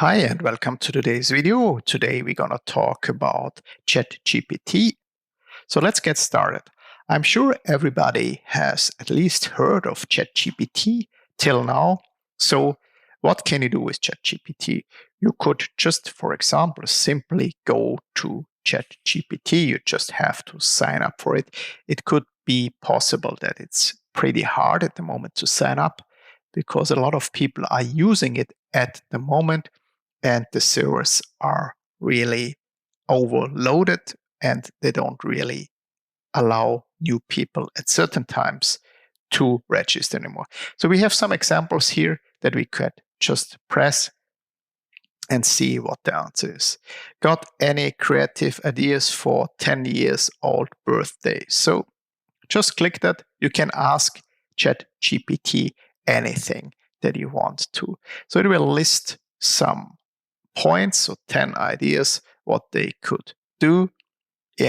Hi and welcome to today's video. Today we're gonna talk about ChatGPT. So let's get started. I'm sure everybody has at least heard of ChatGPT till now. So what can you do with ChatGPT? You could just, for example, simply go to ChatGPT. You just have to sign up for it. It could be possible that it's pretty hard at the moment to sign up because a lot of people are using it at the moment and the servers are really overloaded and they don't really allow new people at certain times to register anymore. So we have some examples here that we could just press and see what the answer is. Got any creative ideas for 10 years old birthday? So just click that. You can ask ChatGPT anything that you want to. So it will list some points, so 10 ideas what they could do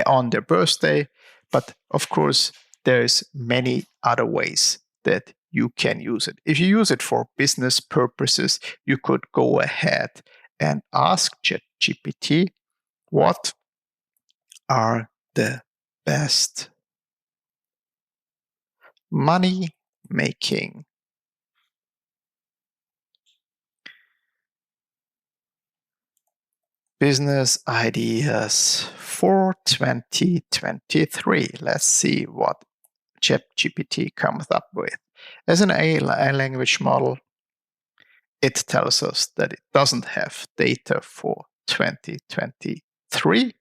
on their birthday. But of course, there's many other ways that you can use it. If you use it for business purposes, you could go ahead and ask ChatGPT what are the best money making business ideas for 2023. Let's see what ChatGPT comes up with. As an AI language model, it tells us that it doesn't have data for 2023,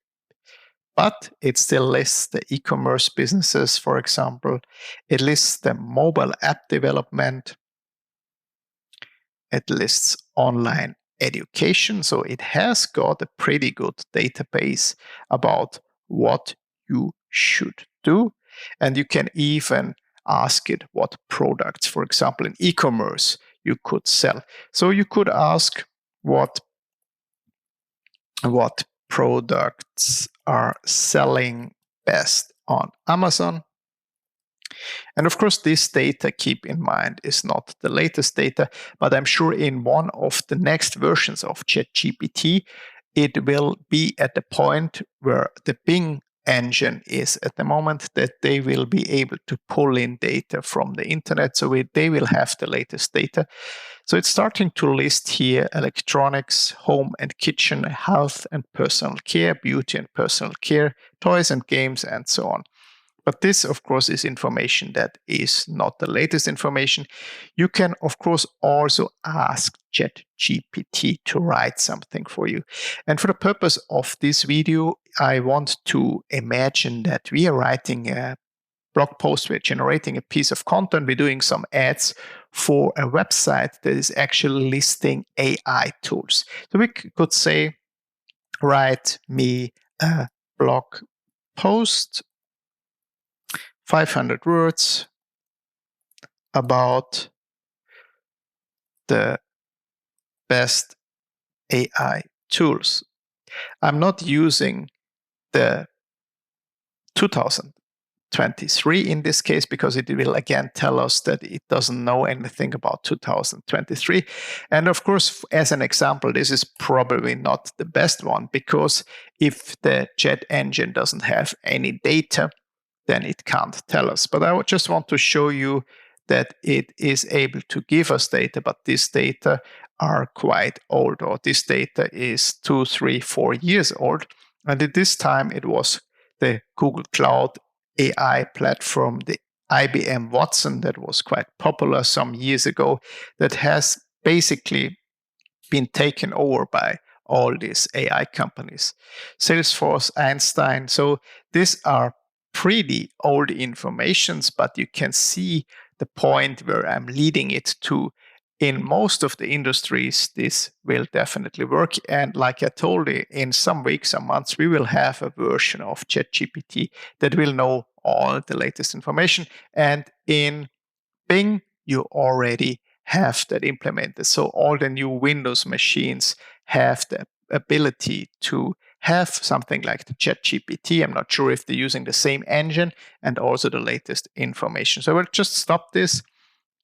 but it still lists the e-commerce businesses, for example. It lists the mobile app development. It lists online education. So it has got a pretty good database about what you should do. And you can even ask it what products, for example, in e-commerce, you could sell. So you could ask what products are selling best on Amazon. And of course, this data, keep in mind, is not the latest data, but I'm sure in one of the next versions of ChatGPT, it will be at the point where the Bing engine is at the moment, that they will be able to pull in data from the internet. So they will have the latest data. So it's starting to list here electronics, home and kitchen, health and personal care, beauty and personal care, toys and games, and so on. But this, of course, is information that is not the latest information. You can, of course, also ask ChatGPT to write something for you. And for the purpose of this video, I want to imagine that we are writing a blog post, we're generating a piece of content, we're doing some ads for a website that is actually listing AI tools. So we could say, write me a blog post, 500 words about the best AI tools. I'm not using the 2023 in this case because it will again tell us that it doesn't know anything about 2023. And of course, as an example, this is probably not the best one because if the chat engine doesn't have any data, then it can't tell us. But I just want to show you that it is able to give us data, but this data are quite old, or this data is 2, 3, 4 years old. And at this time, it was the Google Cloud AI platform, the IBM Watson, that was quite popular some years ago, that has basically been taken over by all these AI companies. Salesforce, Einstein. So these are pretty old informations, but you can see the point where I'm leading it to. In most of the industries, this will definitely work. And like I told you, in some weeks or months, we will have a version of ChatGPT that will know all the latest information. And in Bing, you already have that implemented. So all the new Windows machines have the ability to have something like the ChatGPT. I'm not sure if they're using the same engine and also the latest information. So I will just stop this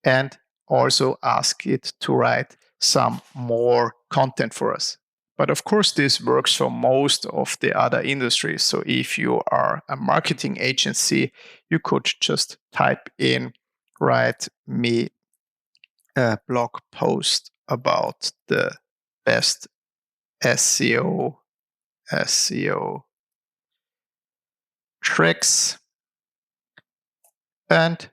and also ask it to write some more content for us. But of course, this works for most of the other industries. So if you are a marketing agency, you could just type in, write me a blog post about the best SEO tricks, and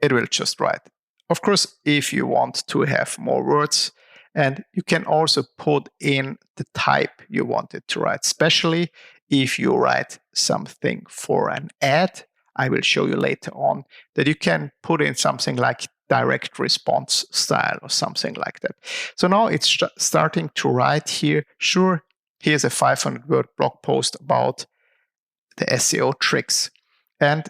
it will just write. Of course, if you want to have more words, and you can also put in the type you want it to write, especially if you write something for an ad. I will show you later on that you can put in something like direct response style or something like that. So now it's starting to write here. Sure, here's a 500-word blog post about the SEO tricks. And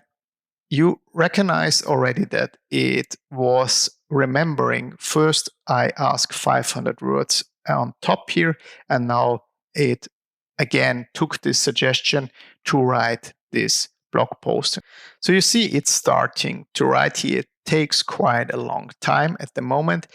you recognize already that it was remembering. First, I asked 500 words on top here, and now it again took this suggestion to write this blog post. So you see it's starting to write here. It takes quite a long time at the moment,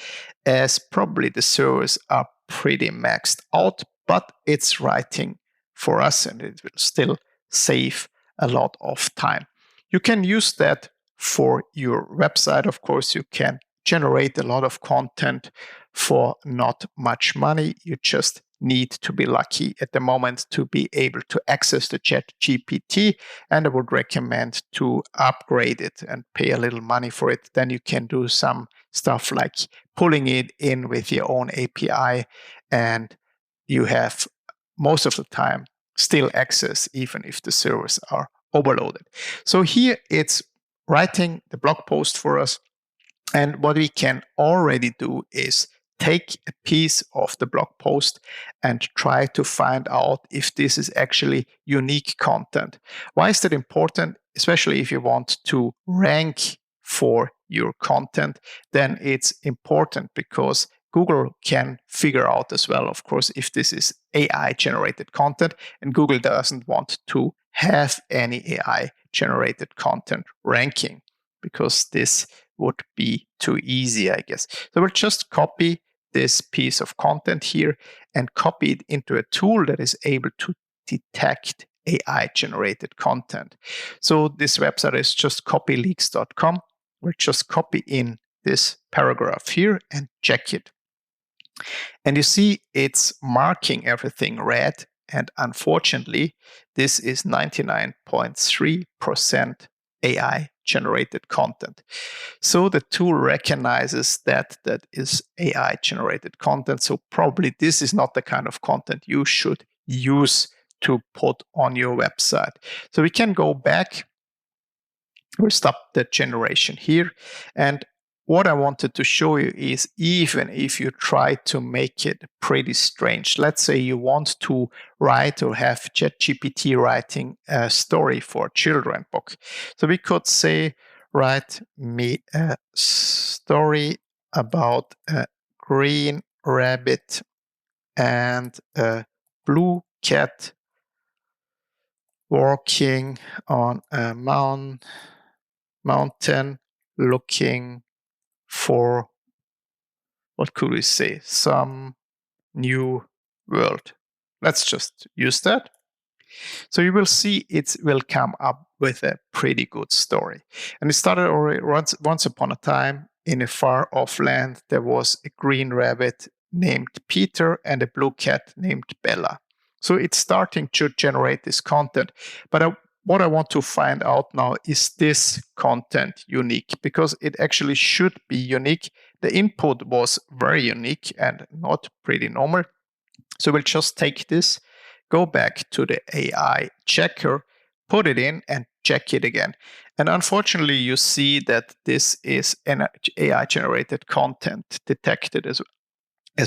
as probably the servers are pretty maxed out, but it's writing for us and it will still save a lot of time. You can use that for your website. Of course, you can generate a lot of content for not much money. You just need to be lucky at the moment to be able to access the ChatGPT, and I would recommend to upgrade it and pay a little money for it. Then you can do some stuff like pulling it in with your own API, and you have most of the time still access even if the servers are overloaded. So here it's writing the blog post for us. And what we can already do is take a piece of the blog post and try to find out if this is actually unique content. Why is that important? Especially if you want to rank for your content, then it's important because Google can figure out as well, of course, if this is AI generated content, and Google doesn't want to have any AI generated content ranking because this would be too easy, I guess. So we'll just copy this piece of content here and copy it into a tool that is able to detect AI generated content. So this website is just copyleaks.com. We'll just copy in this paragraph here and check it. And you see it's marking everything red. And unfortunately, this is 99.3% AI generated content. So the tool recognizes that that is AI generated content. So probably this is not the kind of content you should use to put on your website. So we can go back. We'll stop the generation here. And what I wanted to show you is even if you try to make it pretty strange, let's say you want to write or have ChatGPT writing a story for a children book. So we could say, write me a story about a green rabbit and a blue cat walking on a mountain looking for, what could we say, some new world. Let's just use that. So you will see it will come up with a pretty good story. And it started already once upon a time in a far off land. There was a green rabbit named Peter and a blue cat named Bella. So it's starting to generate this content. But what I want to find out now is this content unique, because it actually should be unique. The input was very unique and not pretty normal. So we'll just take this, go back to the AI checker, put it in and check it again. And unfortunately, you see that this is an AI generated content detected as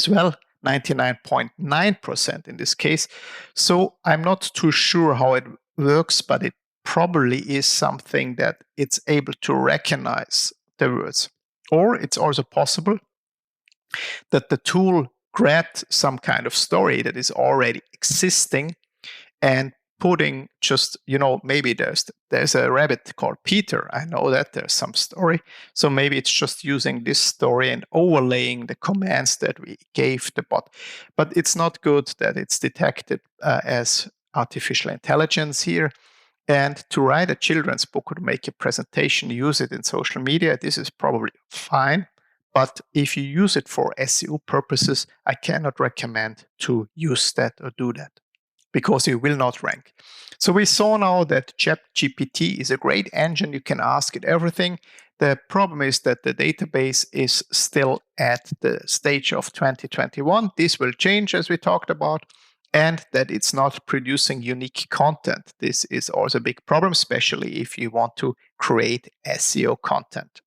well. 99.9% in this case. So I'm not too sure how it works, but it probably is something that it's able to recognize the words. Or it's also possible that the tool grabbed some kind of story that is already existing and putting just, maybe there's a rabbit called Peter. I know that there's some story. So maybe it's just using this story and overlaying the commands that we gave the bot. But it's not good that it's detected as artificial intelligence here. And to write a children's book or to make a presentation, use it in social media, this is probably fine. But if you use it for SEO purposes, I cannot recommend to use that or do that, because you will not rank. So we saw now that ChatGPT is a great engine. You can ask it everything. The problem is that the database is still at the stage of 2021. This will change, as we talked about, and that it's not producing unique content. This is also a big problem, especially if you want to create SEO content.